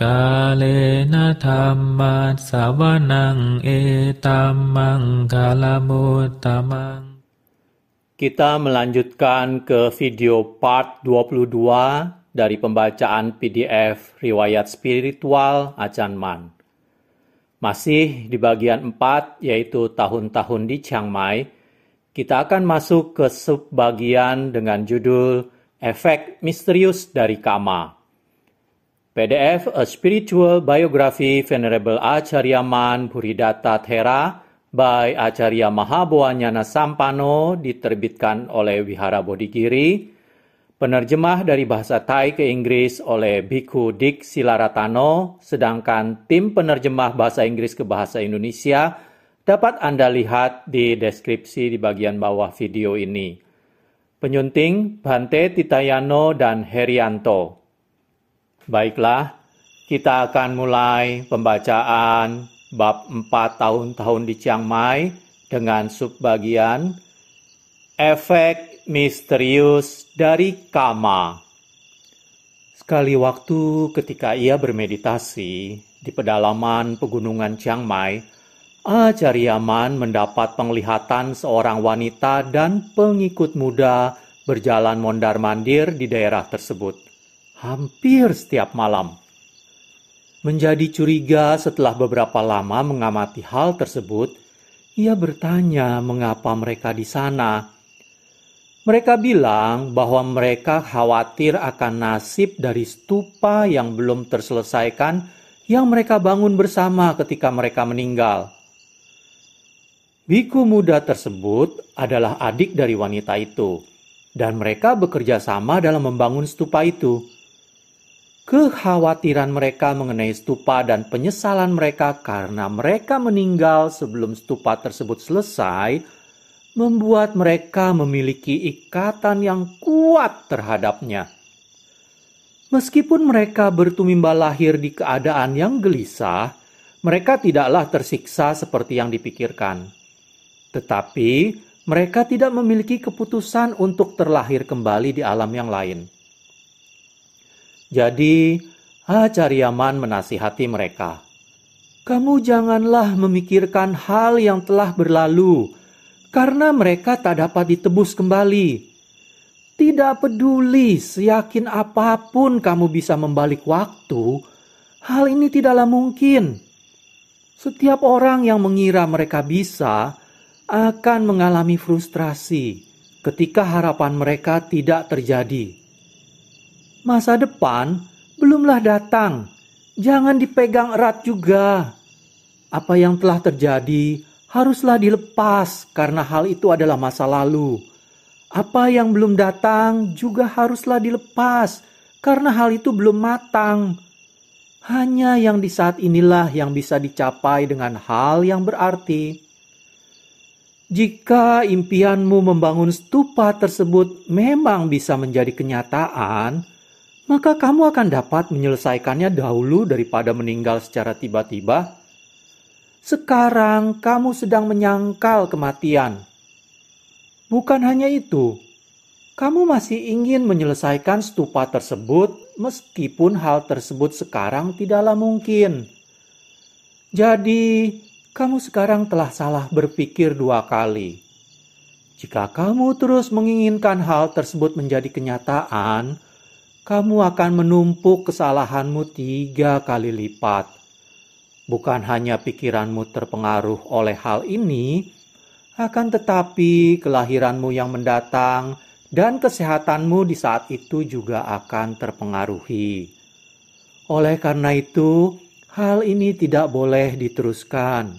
กาเลนะธัมมัสสวนังเอตัมมังคาลมุตตมัง Kita melanjutkan ke video part 22 dari pembacaan PDF Riwayat Spiritual Ajahn Mun. Masih di bagian 4, yaitu tahun-tahun di Chiang Mai, kita akan masuk ke subbagian dengan judul Efek Misterius dari Kama. PDF A Spiritual Biography Venerable Acharya Mun Buddhidata Thera by Acharya Mahaboanyana Sampano diterbitkan oleh Wihara Bodhigiri, penerjemah dari bahasa Thai ke Inggris oleh Bhikkhu Dik Silaratano, sedangkan tim penerjemah bahasa Inggris ke bahasa Indonesia dapat Anda lihat di deskripsi di bagian bawah video ini. Penyunting Bhante Titayano dan Herianto. Baiklah, kita akan mulai pembacaan bab 4 tahun-tahun di Chiang Mai dengan subbagian Efek Misterius dari Kama. Sekali waktu ketika ia bermeditasi di pedalaman pegunungan Chiang Mai, Acharya Mun mendapat penglihatan seorang wanita dan pengikut muda berjalan mondar-mandir di daerah tersebut, hampir setiap malam. Menjadi curiga setelah beberapa lama mengamati hal tersebut, ia bertanya mengapa mereka di sana. Mereka bilang bahwa mereka khawatir akan nasib dari stupa yang belum terselesaikan yang mereka bangun bersama ketika mereka meninggal. Bhikkhu muda tersebut adalah adik dari wanita itu, dan mereka bekerja sama dalam membangun stupa itu. Kekhawatiran mereka mengenai stupa dan penyesalan mereka karena mereka meninggal sebelum stupa tersebut selesai membuat mereka memiliki ikatan yang kuat terhadapnya. Meskipun mereka bertumimba lahir di keadaan yang gelisah, mereka tidaklah tersiksa seperti yang dipikirkan. Tetapi mereka tidak memiliki keputusan untuk terlahir kembali di alam yang lain. Jadi, Acharya Mun menasihati mereka, "Kamu janganlah memikirkan hal yang telah berlalu, karena mereka tak dapat ditebus kembali. Tidak peduli seyakin apapun kamu bisa membalik waktu, hal ini tidaklah mungkin. Setiap orang yang mengira mereka bisa akan mengalami frustrasi ketika harapan mereka tidak terjadi. Masa depan belumlah datang, jangan dipegang erat juga. Apa yang telah terjadi haruslah dilepas karena hal itu adalah masa lalu. Apa yang belum datang juga haruslah dilepas karena hal itu belum matang. Hanya yang di saat inilah yang bisa dicapai dengan hal yang berarti. Jika impianmu membangun stupa tersebut memang bisa menjadi kenyataan, maka kamu akan dapat menyelesaikannya dahulu daripada meninggal secara tiba-tiba. Sekarang kamu sedang menyangkal kematian. Bukan hanya itu, kamu masih ingin menyelesaikan stupa tersebut meskipun hal tersebut sekarang tidaklah mungkin. Jadi, kamu sekarang telah salah berpikir 2 kali. Jika kamu terus menginginkan hal tersebut menjadi kenyataan, kamu akan menumpuk kesalahanmu 3 kali lipat. Bukan hanya pikiranmu terpengaruh oleh hal ini, akan tetapi kelahiranmu yang mendatang dan kesehatanmu di saat itu juga akan terpengaruhi. Oleh karena itu, hal ini tidak boleh diteruskan.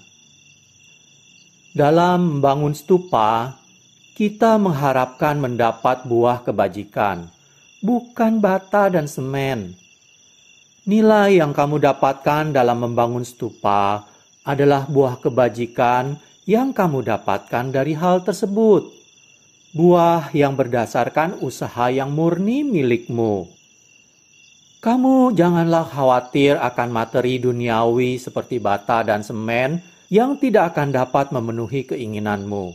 Dalam membangun stupa, kita mengharapkan mendapat buah kebajikan, bukan bata dan semen. Nilai yang kamu dapatkan dalam membangun stupa adalah buah kebajikan yang kamu dapatkan dari hal tersebut. Buah yang berdasarkan usaha yang murni milikmu. Kamu janganlah khawatir akan materi duniawi seperti bata dan semen yang tidak akan dapat memenuhi keinginanmu.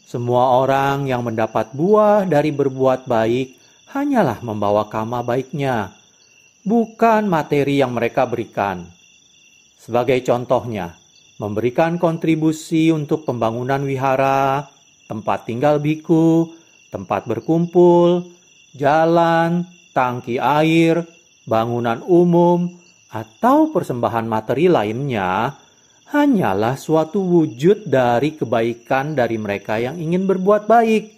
Semua orang yang mendapat buah dari berbuat baik hanyalah membawa karma baiknya. bukan materi yang mereka berikan. Sebagai contohnya, memberikan kontribusi untuk pembangunan wihara, tempat tinggal biku, tempat berkumpul, jalan, tangki air, bangunan umum, atau persembahan materi lainnya hanyalah suatu wujud dari kebaikan dari mereka yang ingin berbuat baik.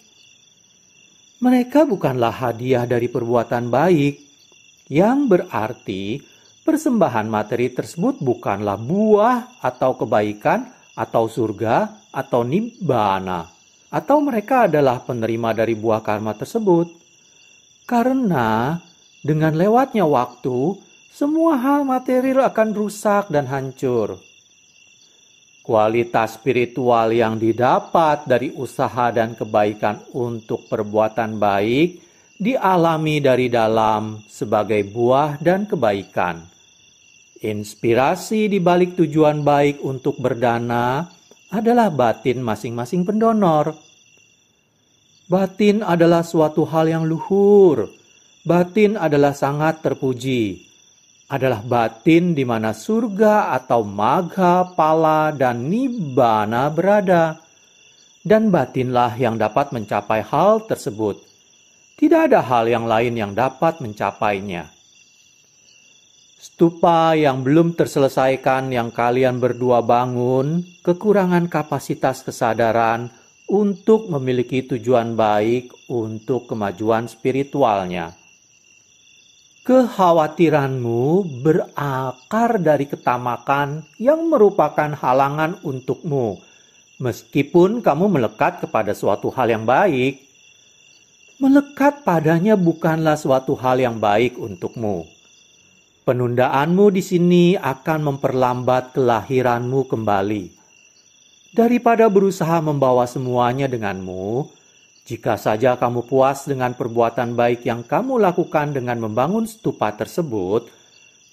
Mereka bukanlah hadiah dari perbuatan baik, yang berarti persembahan materi tersebut bukanlah buah atau kebaikan atau surga atau nibbana, atau mereka adalah penerima dari buah karma tersebut. Karena dengan lewatnya waktu, semua hal material akan rusak dan hancur. Kualitas spiritual yang didapat dari usaha dan kebaikan untuk perbuatan baik dialami dari dalam sebagai buah dan kebaikan. Inspirasi di balik tujuan baik untuk berdana adalah batin masing-masing pendonor. Batin adalah suatu hal yang luhur. Batin adalah sangat terpuji. Adalah batin di mana surga atau magha, pala, dan nibbana berada. Dan batinlah yang dapat mencapai hal tersebut. Tidak ada hal yang lain yang dapat mencapainya. Stupa yang belum terselesaikan yang kalian berdua bangun, kekurangan kapasitas kesadaran untuk memiliki tujuan baik untuk kemajuan spiritualnya. Kekhawatiranmu berakar dari ketamakan yang merupakan halangan untukmu, meskipun kamu melekat kepada suatu hal yang baik. Melekat padanya bukanlah suatu hal yang baik untukmu. Penundaanmu di sini akan memperlambat kelahiranmu kembali. Daripada berusaha membawa semuanya denganmu, jika saja kamu puas dengan perbuatan baik yang kamu lakukan dengan membangun stupa tersebut,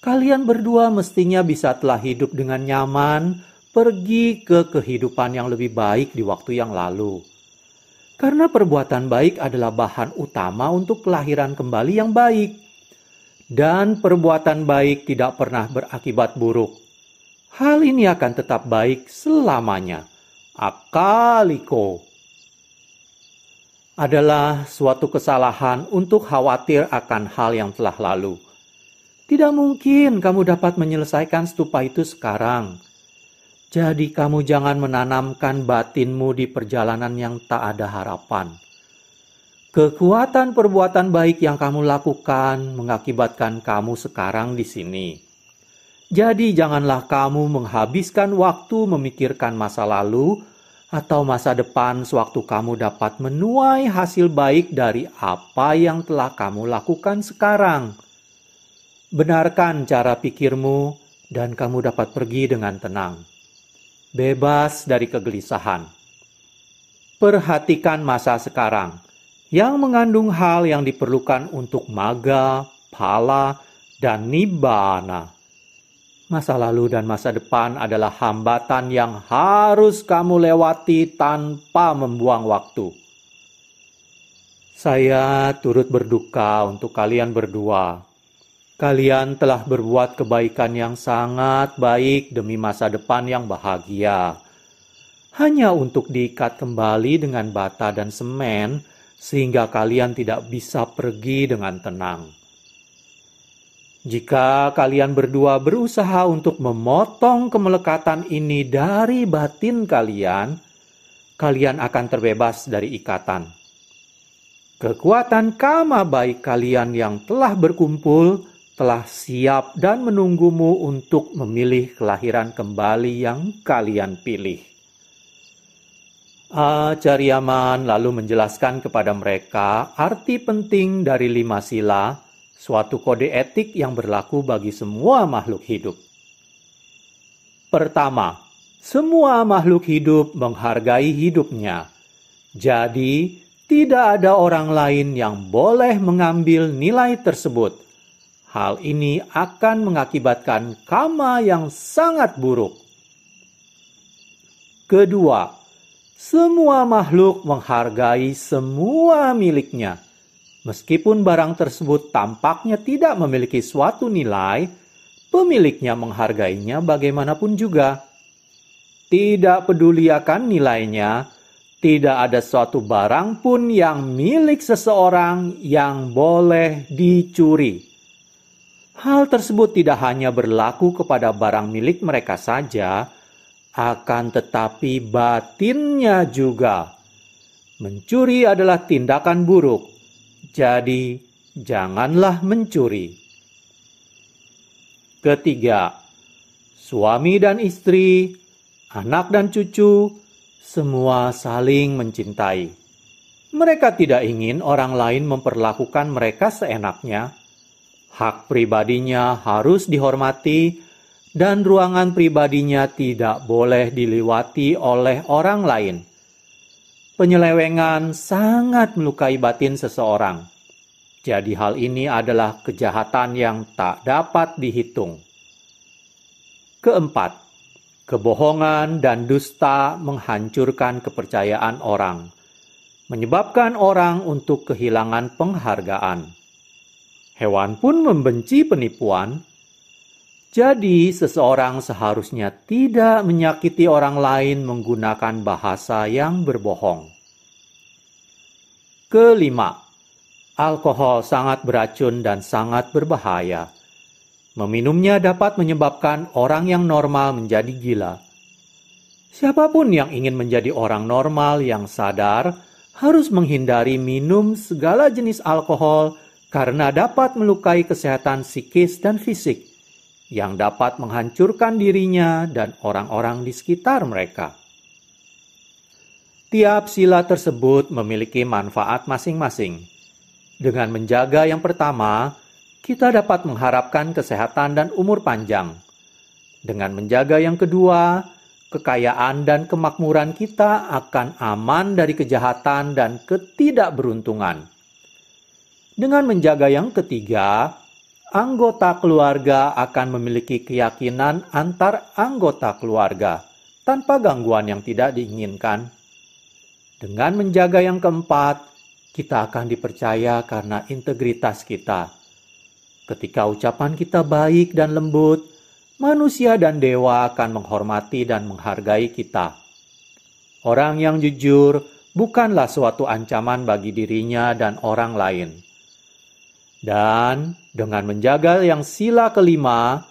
kalian berdua mestinya bisa telah hidup dengan nyaman, pergi ke kehidupan yang lebih baik di waktu yang lalu. Karena perbuatan baik adalah bahan utama untuk kelahiran kembali yang baik. Dan perbuatan baik tidak pernah berakibat buruk. Hal ini akan tetap baik selamanya. Akaliko adalah suatu kesalahan untuk khawatir akan hal yang telah lalu. Tidak mungkin kamu dapat menyelesaikan stupa itu sekarang. Jadi kamu jangan menanamkan batinmu di perjalanan yang tak ada harapan. Kekuatan perbuatan baik yang kamu lakukan mengakibatkan kamu sekarang di sini. Jadi janganlah kamu menghabiskan waktu memikirkan masa lalu atau masa depan sewaktu kamu dapat menuai hasil baik dari apa yang telah kamu lakukan sekarang. Benarkan cara pikirmu dan kamu dapat pergi dengan tenang. Bebas dari kegelisahan. Perhatikan masa sekarang yang mengandung hal yang diperlukan untuk magga, phala, dan nibbana. Masa lalu dan masa depan adalah hambatan yang harus kamu lewati tanpa membuang waktu. Saya turut berduka untuk kalian berdua. Kalian telah berbuat kebaikan yang sangat baik demi masa depan yang bahagia. Hanya untuk diikat kembali dengan bata dan semen, sehingga kalian tidak bisa pergi dengan tenang. Jika kalian berdua berusaha untuk memotong kemelekatan ini dari batin kalian, kalian akan terbebas dari ikatan. Kekuatan kama baik kalian yang telah berkumpul, telah siap dan menunggumu untuk memilih kelahiran kembali yang kalian pilih. Acharyaman lalu menjelaskan kepada mereka arti penting dari 5 sila, suatu kode etik yang berlaku bagi semua makhluk hidup. Pertama, semua makhluk hidup menghargai hidupnya. Jadi, tidak ada orang lain yang boleh mengambil nilai tersebut. Hal ini akan mengakibatkan kama yang sangat buruk. Kedua, semua makhluk menghargai semua miliknya. Meskipun barang tersebut tampaknya tidak memiliki suatu nilai, pemiliknya menghargainya bagaimanapun juga. Tidak peduli akan nilainya, tidak ada suatu barang pun yang milik seseorang yang boleh dicuri. Hal tersebut tidak hanya berlaku kepada barang milik mereka saja, akan tetapi batinnya juga. Mencuri adalah tindakan buruk. Jadi, janganlah mencuri. Ketiga, suami dan istri, anak dan cucu, semua saling mencintai. Mereka tidak ingin orang lain memperlakukan mereka seenaknya. Hak pribadinya harus dihormati, dan ruangan pribadinya tidak boleh dilewati oleh orang lain. Penyelewengan sangat melukai batin seseorang. Jadi hal ini adalah kejahatan yang tak dapat dihitung. Keempat, kebohongan dan dusta menghancurkan kepercayaan orang, menyebabkan orang untuk kehilangan penghargaan. Hewan pun membenci penipuan. Jadi seseorang seharusnya tidak menyakiti orang lain menggunakan bahasa yang berbohong. Kelima, alkohol sangat beracun dan sangat berbahaya. Meminumnya dapat menyebabkan orang yang normal menjadi gila. Siapapun yang ingin menjadi orang normal yang sadar harus menghindari minum segala jenis alkohol karena dapat melukai kesehatan psikis dan fisik, yang dapat menghancurkan dirinya dan orang-orang di sekitar mereka. Tiap sila tersebut memiliki manfaat masing-masing. Dengan menjaga yang pertama, kita dapat mengharapkan kesehatan dan umur panjang. Dengan menjaga yang kedua, kekayaan dan kemakmuran kita akan aman dari kejahatan dan ketidakberuntungan. Dengan menjaga yang ketiga, anggota keluarga akan memiliki keyakinan antar anggota keluarga tanpa gangguan yang tidak diinginkan. Dengan menjaga yang keempat, kita akan dipercaya karena integritas kita. Ketika ucapan kita baik dan lembut, manusia dan dewa akan menghormati dan menghargai kita. Orang yang jujur bukanlah suatu ancaman bagi dirinya dan orang lain. Dan dengan menjaga yang sila kelima,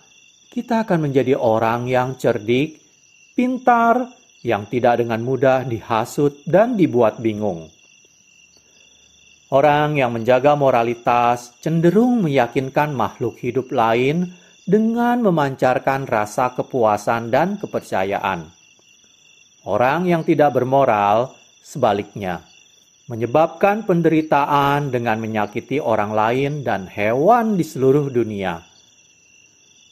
kita akan menjadi orang yang cerdik, pintar, yang tidak dengan mudah dihasut dan dibuat bingung. Orang yang menjaga moralitas cenderung meyakinkan makhluk hidup lain dengan memancarkan rasa kepuasan dan kepercayaan. Orang yang tidak bermoral, sebaliknya, menyebabkan penderitaan dengan menyakiti orang lain dan hewan di seluruh dunia.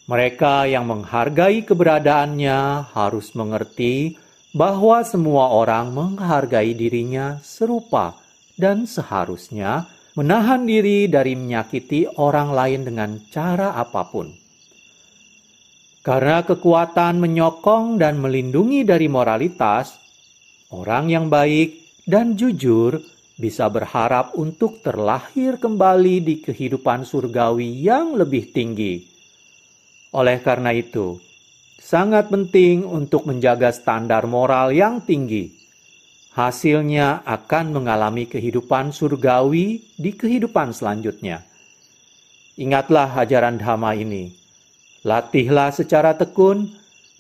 Mereka yang menghargai keberadaannya harus mengerti bahwa semua orang menghargai dirinya serupa dan seharusnya menahan diri dari menyakiti orang lain dengan cara apapun. Karena kekuatan menyokong dan melindungi dari moralitas, orang yang baik dan jujur bisa berharap untuk terlahir kembali di kehidupan surgawi yang lebih tinggi. Oleh karena itu, sangat penting untuk menjaga standar moral yang tinggi. Hasilnya akan mengalami kehidupan surgawi di kehidupan selanjutnya. Ingatlah ajaran Dhamma ini. Latihlah secara tekun,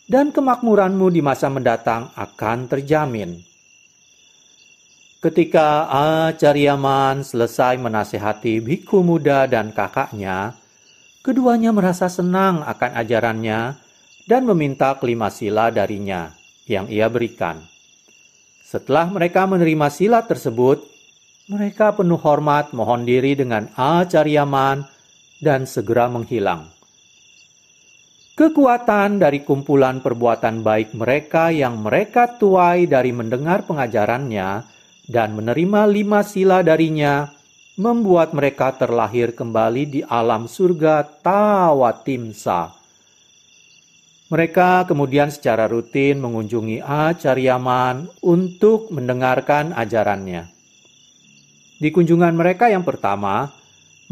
dan kemakmuranmu di masa mendatang akan terjamin. Ketika Acharyaman selesai menasihati bhikkhu muda dan kakaknya, keduanya merasa senang akan ajarannya dan meminta kelima sila darinya yang ia berikan. Setelah mereka menerima sila tersebut, mereka penuh hormat mohon diri dengan Acharyaman dan segera menghilang. Kekuatan dari kumpulan perbuatan baik mereka yang mereka tuai dari mendengar pengajarannya dan menerima 5 sila darinya, membuat mereka terlahir kembali di alam surga Tawatimsa. Mereka kemudian secara rutin mengunjungi Acharyaman untuk mendengarkan ajarannya. Di kunjungan mereka yang pertama,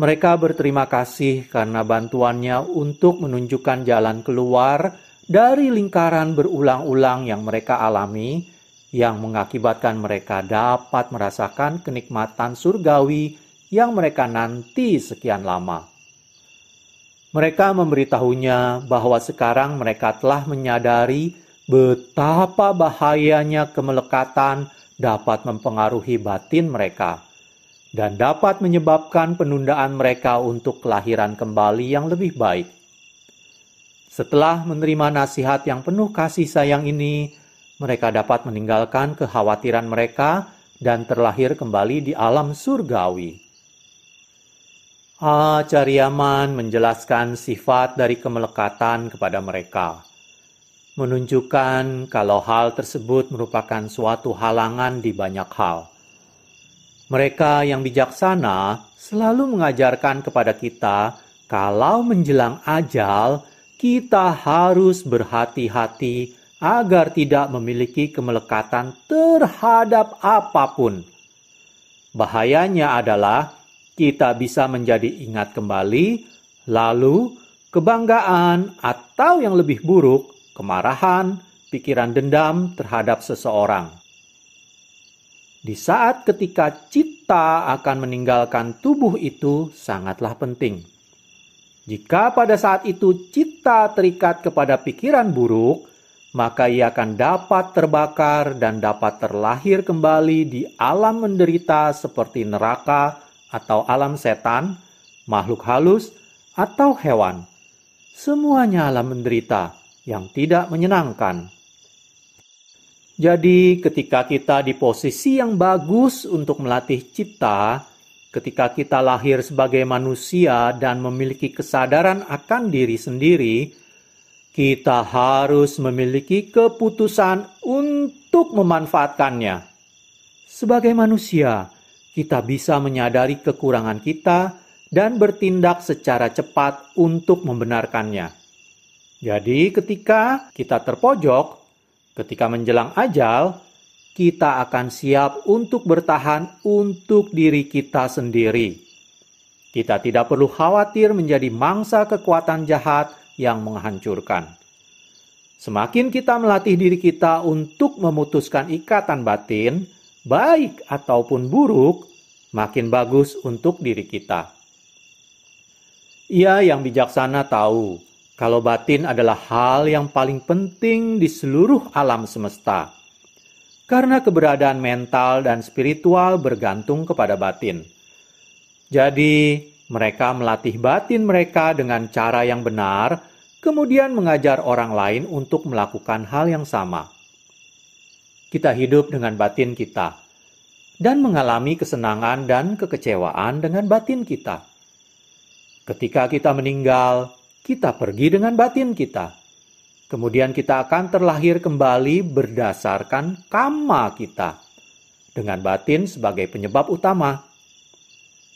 mereka berterima kasih karena bantuannya untuk menunjukkan jalan keluar dari lingkaran berulang-ulang yang mereka alami, yang mengakibatkan mereka dapat merasakan kenikmatan surgawi yang mereka nanti sekian lama. Mereka memberitahunya bahwa sekarang mereka telah menyadari betapa bahayanya kemelekatan dapat mempengaruhi batin mereka dan dapat menyebabkan penundaan mereka untuk kelahiran kembali yang lebih baik. Setelah menerima nasihat yang penuh kasih sayang ini, mereka dapat meninggalkan kekhawatiran mereka dan terlahir kembali di alam surgawi. Acharyaman menjelaskan sifat dari kemelekatan kepada mereka, menunjukkan kalau hal tersebut merupakan suatu halangan di banyak hal. Mereka yang bijaksana selalu mengajarkan kepada kita kalau menjelang ajal, kita harus berhati-hati agar tidak memiliki kemelekatan terhadap apapun. Bahayanya adalah kita bisa menjadi ingat kembali, lalu kebanggaan atau yang lebih buruk, kemarahan, pikiran dendam terhadap seseorang. Di saat ketika cita akan meninggalkan tubuh itu sangatlah penting. Jika pada saat itu cita terikat kepada pikiran buruk, maka ia akan dapat terbakar dan dapat terlahir kembali di alam menderita seperti neraka atau alam setan, makhluk halus, atau hewan. Semuanya alam menderita yang tidak menyenangkan. Jadi ketika kita di posisi yang bagus untuk melatih cita, ketika kita lahir sebagai manusia dan memiliki kesadaran akan diri sendiri, kita harus memiliki keputusan untuk memanfaatkannya. Sebagai manusia, kita bisa menyadari kekurangan kita dan bertindak secara cepat untuk membenarkannya. Jadi ketika kita terpojok, ketika menjelang ajal, kita akan siap untuk bertahan untuk diri kita sendiri. Kita tidak perlu khawatir menjadi mangsa kekuatan jahat yang menghancurkan. Semakin kita melatih diri kita untuk memutuskan ikatan batin, baik ataupun buruk, makin bagus untuk diri kita. Ia yang bijaksana tahu kalau batin adalah hal yang paling penting di seluruh alam semesta. Karena keberadaan mental dan spiritual bergantung kepada batin. Jadi, mereka melatih batin mereka dengan cara yang benar, kemudian mengajar orang lain untuk melakukan hal yang sama. Kita hidup dengan batin kita, dan mengalami kesenangan dan kekecewaan dengan batin kita. Ketika kita meninggal, kita pergi dengan batin kita. Kemudian kita akan terlahir kembali berdasarkan karma kita, dengan batin sebagai penyebab utama.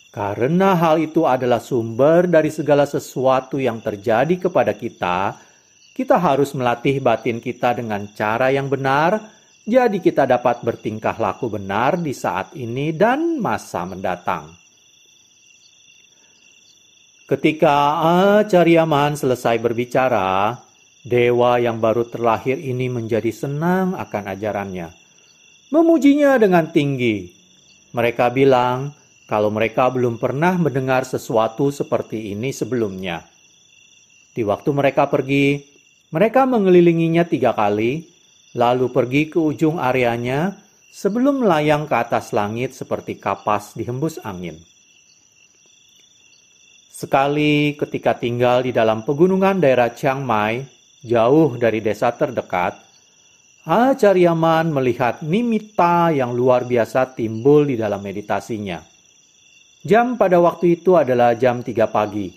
Karena hal itu adalah sumber dari segala sesuatu yang terjadi kepada kita, kita harus melatih batin kita dengan cara yang benar, jadi kita dapat bertingkah laku benar di saat ini dan masa mendatang. Ketika Acharyaman selesai berbicara, dewa yang baru terlahir ini menjadi senang akan ajarannya. Memujinya dengan tinggi. Mereka bilang kalau mereka belum pernah mendengar sesuatu seperti ini sebelumnya. Di waktu mereka pergi, mereka mengelilinginya 3 kali, lalu pergi ke ujung areanya sebelum melayang ke atas langit seperti kapas dihembus angin. Sekali ketika tinggal di dalam pegunungan daerah Chiang Mai, jauh dari desa terdekat, Acharyaman melihat nimitta yang luar biasa timbul di dalam meditasinya. Jam pada waktu itu adalah jam 3 pagi,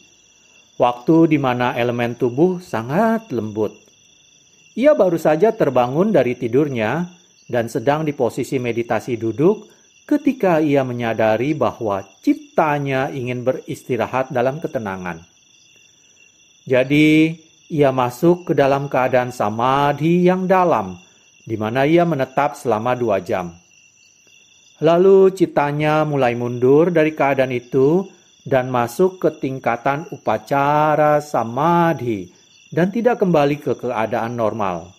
waktu di mana elemen tubuh sangat lembut. Ia baru saja terbangun dari tidurnya dan sedang di posisi meditasi duduk ketika ia menyadari bahwa ciptanya ingin beristirahat dalam ketenangan. Jadi, ia masuk ke dalam keadaan samadhi yang dalam, di mana ia menetap selama 2 jam. Lalu citanya mulai mundur dari keadaan itu dan masuk ke tingkatan upacara samadhi dan tidak kembali ke keadaan normal,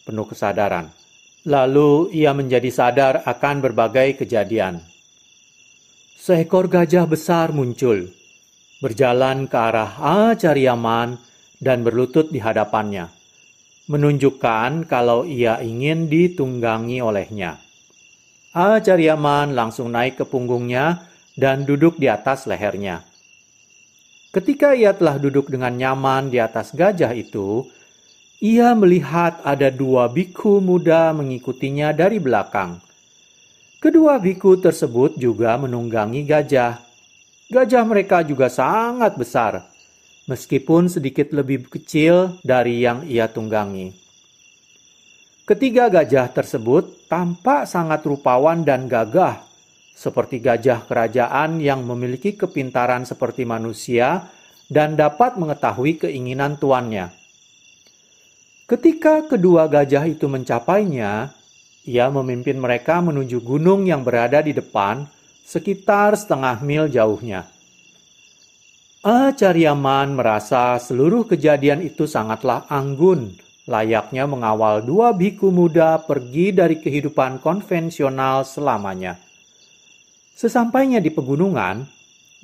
penuh kesadaran. Lalu ia menjadi sadar akan berbagai kejadian. Seekor gajah besar muncul, berjalan ke arah Acharyaman dan berlutut di hadapannya, menunjukkan kalau ia ingin ditunggangi olehnya. Acharyaman langsung naik ke punggungnya dan duduk di atas lehernya. Ketika ia telah duduk dengan nyaman di atas gajah itu, ia melihat ada 2 bhikkhu muda mengikutinya dari belakang. Kedua bhikkhu tersebut juga menunggangi gajah. Gajah mereka juga sangat besar, meskipun sedikit lebih kecil dari yang ia tunggangi. Ketiga gajah tersebut tampak sangat rupawan dan gagah, seperti gajah kerajaan yang memiliki kepintaran seperti manusia dan dapat mengetahui keinginan tuannya. Ketika kedua gajah itu mencapainya, ia memimpin mereka menuju gunung yang berada di depan, sekitar setengah mil jauhnya. Acharyaman merasa seluruh kejadian itu sangatlah anggun, layaknya mengawal 2 bhikkhu muda pergi dari kehidupan konvensional selamanya. Sesampainya di pegunungan,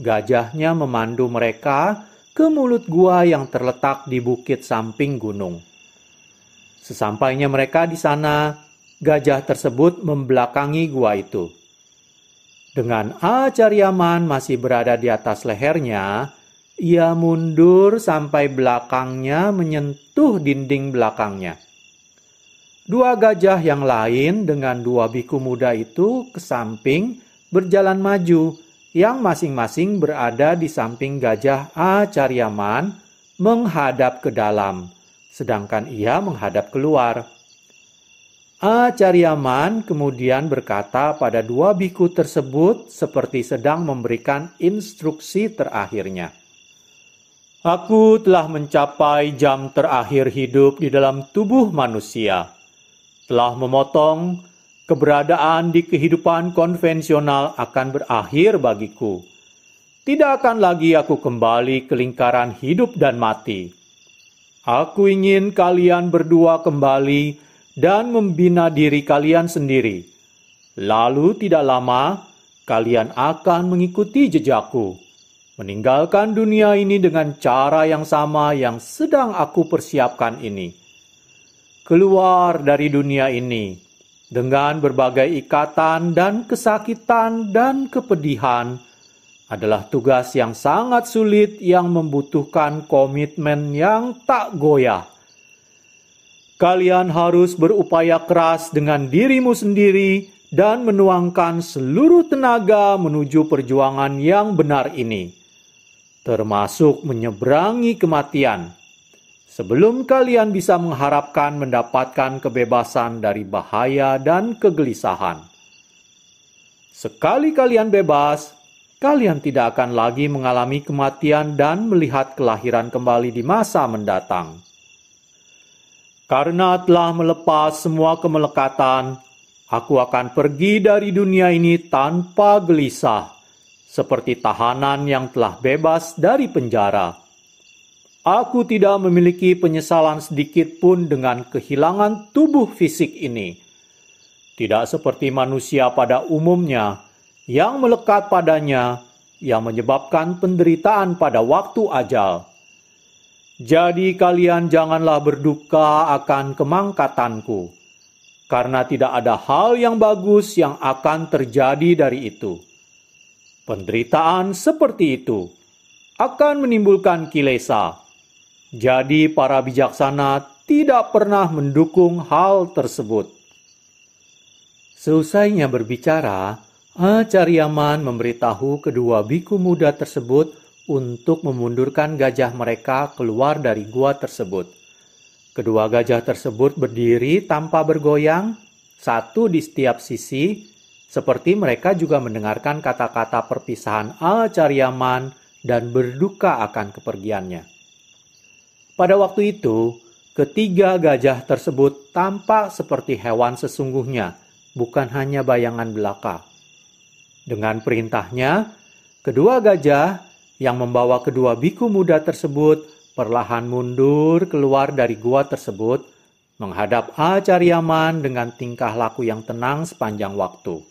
gajahnya memandu mereka ke mulut gua yang terletak di bukit samping gunung. Sesampainya mereka di sana, gajah tersebut membelakangi gua itu. Dengan Acharyaman masih berada di atas lehernya, ia mundur sampai belakangnya menyentuh dinding belakangnya. 2 gajah yang lain dengan 2 bhikkhu muda itu ke samping berjalan maju, yang masing-masing berada di samping gajah Acharyaman menghadap ke dalam, sedangkan ia menghadap keluar. Acharyaman kemudian berkata pada 2 bhikkhu tersebut seperti sedang memberikan instruksi terakhirnya. Aku telah mencapai jam terakhir hidup di dalam tubuh manusia. Telah memotong, keberadaan di kehidupan konvensional akan berakhir bagiku. Tidak akan lagi aku kembali ke lingkaran hidup dan mati. Aku ingin kalian berdua kembali dan membina diri kalian sendiri. Lalu tidak lama, kalian akan mengikuti jejakku. Meninggalkan dunia ini dengan cara yang sama yang sedang aku persiapkan ini. Keluar dari dunia ini dengan berbagai ikatan dan kesakitan dan kepedihan adalah tugas yang sangat sulit yang membutuhkan komitmen yang tak goyah. Kalian harus berupaya keras dengan dirimu sendiri dan menuangkan seluruh tenaga menuju perjuangan yang benar ini, termasuk menyeberangi kematian, sebelum kalian bisa mengharapkan mendapatkan kebebasan dari bahaya dan kegelisahan. Sekali kalian bebas, kalian tidak akan lagi mengalami kematian dan melihat kelahiran kembali di masa mendatang. Karena telah melepas semua kemelekatan, aku akan pergi dari dunia ini tanpa gelisah, seperti tahanan yang telah bebas dari penjara. Aku tidak memiliki penyesalan sedikit pun dengan kehilangan tubuh fisik ini. Tidak seperti manusia pada umumnya, yang melekat padanya, yang menyebabkan penderitaan pada waktu ajal. Jadi kalian janganlah berduka akan kemangkatanku, karena tidak ada hal yang bagus yang akan terjadi dari itu. Penderitaan seperti itu akan menimbulkan kilesa. Jadi para bijaksana tidak pernah mendukung hal tersebut. Seusainya berbicara, Acharyaman memberitahu kedua bhikkhu muda tersebut untuk memundurkan gajah mereka keluar dari gua tersebut. Kedua gajah tersebut berdiri tanpa bergoyang, satu di setiap sisi, seperti mereka juga mendengarkan kata-kata perpisahan Acharyaman dan berduka akan kepergiannya. Pada waktu itu, ketiga gajah tersebut tampak seperti hewan sesungguhnya bukan hanya bayangan belaka. Dengan perintahnya, kedua gajah yang membawa kedua biku muda tersebut perlahan mundur keluar dari gua tersebut, menghadap Acaryaman dengan tingkah laku yang tenang sepanjang waktu.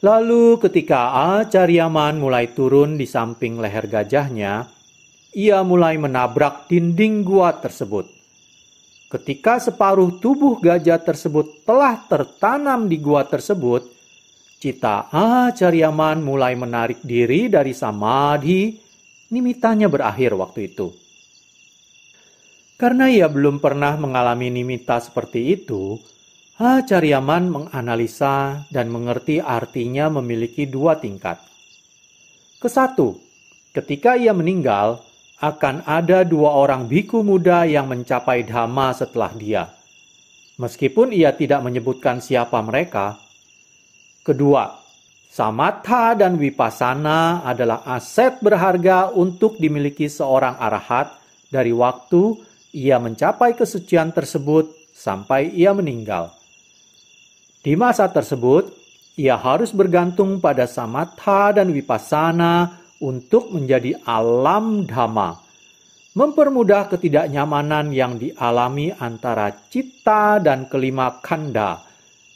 Lalu ketika Acaryaman mulai turun di samping leher gajahnya, ia mulai menabrak dinding gua tersebut. Ketika separuh tubuh gajah tersebut telah tertanam di gua tersebut, cita Acaryaman mulai menarik diri dari samadhi, nimitanya berakhir waktu itu. Karena ia belum pernah mengalami nimitta seperti itu, Acaryaman menganalisa dan mengerti artinya memiliki dua tingkat. Kesatu, ketika ia meninggal, akan ada dua orang biku muda yang mencapai dhamma setelah dia. Meskipun ia tidak menyebutkan siapa mereka. Kedua, samatha dan vipassana adalah aset berharga untuk dimiliki seorang arahat dari waktu ia mencapai kesucian tersebut sampai ia meninggal. Di masa tersebut, ia harus bergantung pada samatha dan vipassana untuk menjadi alam dhamma, mempermudah ketidaknyamanan yang dialami antara citta dan kelima khandha,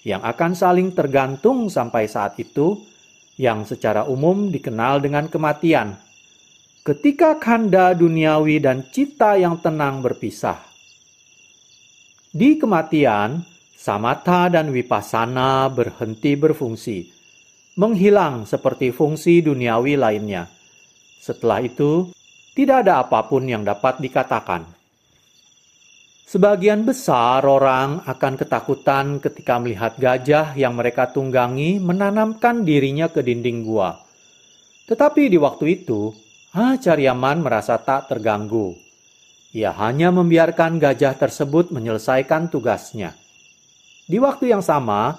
yang akan saling tergantung sampai saat itu, yang secara umum dikenal dengan kematian. Ketika khandha duniawi dan citta yang tenang berpisah. Di kematian, samatha dan vipassana berhenti berfungsi, menghilang seperti fungsi duniawi lainnya. Setelah itu, tidak ada apapun yang dapat dikatakan. Sebagian besar orang akan ketakutan ketika melihat gajah yang mereka tunggangi menanamkan dirinya ke dinding gua. Tetapi di waktu itu, Acaryaman merasa tak terganggu. Ia hanya membiarkan gajah tersebut menyelesaikan tugasnya. Di waktu yang sama,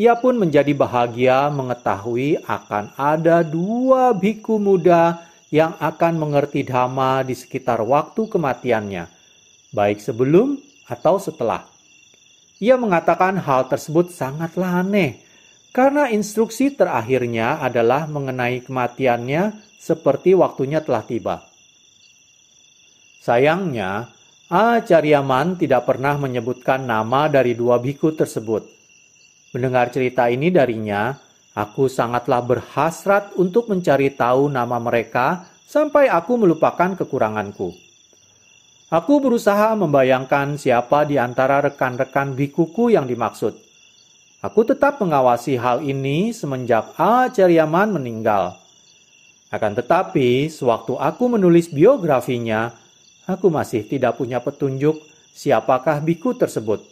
ia pun menjadi bahagia mengetahui akan ada dua biku muda yang akan mengerti dhamma di sekitar waktu kematiannya, baik sebelum atau setelah. Ia mengatakan hal tersebut sangatlah aneh, karena instruksi terakhirnya adalah mengenai kematiannya seperti waktunya telah tiba. Sayangnya, Acaryaman tidak pernah menyebutkan nama dari dua biku tersebut. Mendengar cerita ini darinya, aku sangatlah berhasrat untuk mencari tahu nama mereka sampai aku melupakan kekuranganku. Aku berusaha membayangkan siapa di antara rekan-rekan bikuku yang dimaksud. Aku tetap mengawasi hal ini semenjak Acaryaman meninggal. Akan tetapi, sewaktu aku menulis biografinya, aku masih tidak punya petunjuk siapakah biku tersebut.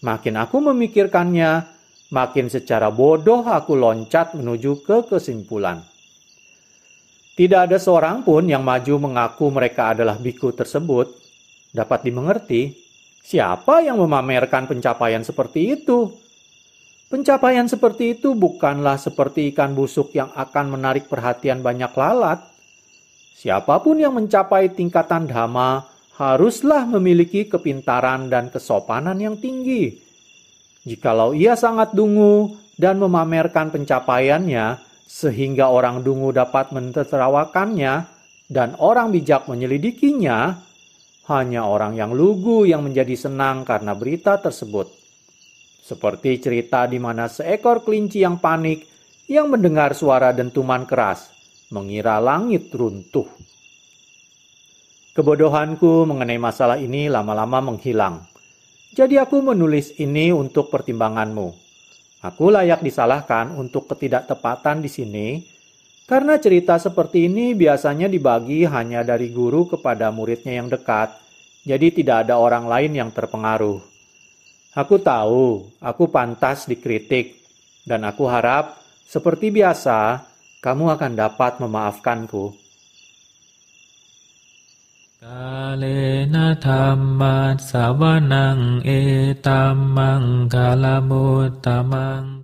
Makin aku memikirkannya, makin secara bodoh aku loncat menuju ke kesimpulan. Tidak ada seorang pun yang maju mengaku mereka adalah biku tersebut. Dapat dimengerti, siapa yang memamerkan pencapaian seperti itu? Pencapaian seperti itu bukanlah seperti ikan busuk yang akan menarik perhatian banyak lalat. Siapapun yang mencapai tingkatan dhamma haruslah memiliki kepintaran dan kesopanan yang tinggi. Jikalau ia sangat dungu dan memamerkan pencapaiannya, sehingga orang dungu dapat mentertawakannya dan orang bijak menyelidikinya, hanya orang yang lugu yang menjadi senang karena berita tersebut. Seperti cerita di mana seekor kelinci yang panik yang mendengar suara dentuman keras, mengira langit runtuh. Kebodohanku mengenai masalah ini lama-lama menghilang. Jadi aku menulis ini untuk pertimbanganmu. Aku layak disalahkan untuk ketidaktepatan di sini, karena cerita seperti ini biasanya dibagi hanya dari guru kepada muridnya yang dekat, jadi tidak ada orang lain yang terpengaruh. Aku tahu, aku pantas dikritik, dan aku harap, seperti biasa, kamu akan dapat memaafkanku. Kalena dhamma savanang etammang kalamutamang